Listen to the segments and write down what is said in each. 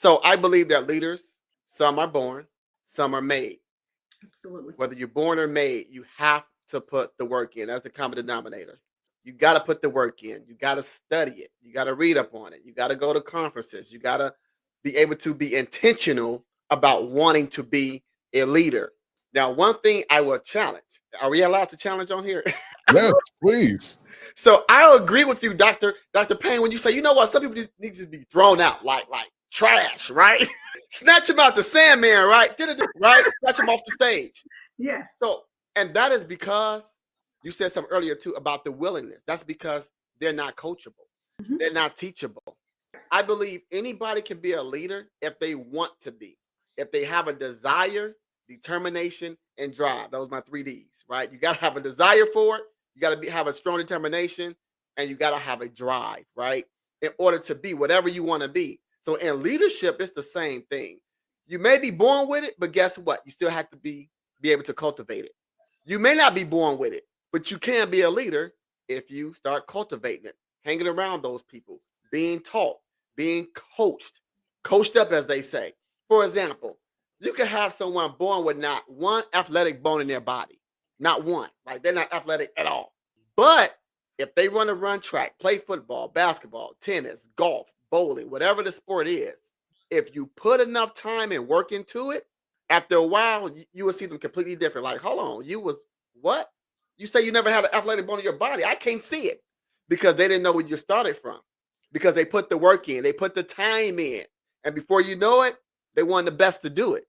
So I believe that leaders, some are born, some are made. Absolutely. Whether you're born or made, you have to put the work in. That's the common denominator. You got to put the work in. You got to study it. You got to read up on it. You got to go to conferences. You got to be able to be intentional about wanting to be a leader. Now, one thing I will challenge. Are we allowed to challenge on here? Yes, please. So I agree with you, Dr. Payne, when you say, you know what, some people just need to be thrown out like trash, right? Snatch them out the Sandman, right? Right? Snatch them off the stage. Yes. So, and that is because you said something earlier too about the willingness. That's because they're not coachable. Mhm. They're not teachable. I believe anybody can be a leader if they want to be, if they have a desire, determination, and drive. Those are my 3 Ds, right? You got to have a desire for it. You got to have a strong determination, and you got to have a drive, right? In order to be whatever you want to be. So in leadership, it's the same thing. You may be born with it, but guess what? You still have to be able to cultivate it. You may not be born with it, but you can be a leader if you start cultivating it, hanging around those people, being taught, being coached up, as they say. For example, you can have someone born with not one athletic bone in their body, not one. Like they're not athletic at all. But if they want to run track, play football, basketball, tennis, golf, bowling, whatever the sport is, if you put enough time and work into it, after a while, you will see them completely different. Like, hold on, you was what? You say you never had an athletic bone in your body. I can't see it because they didn't know where you started from. Because they put the work in, they put the time in. And before you know it, they want the best to do it.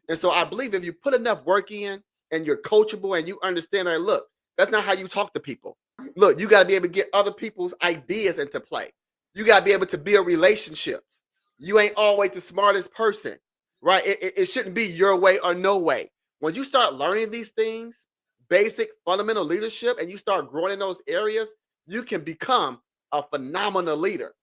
And so I believe if you put enough work in and you're coachable and you understand that, look, that's not how you talk to people. Look, you got to be able to get other people's ideas into play. You got to be able to build relationships. You ain't always the smartest person, right? It shouldn't be your way or no way. When you start learning these things, basic fundamental leadership, and you start growing in those areas, you can become a phenomenal leader.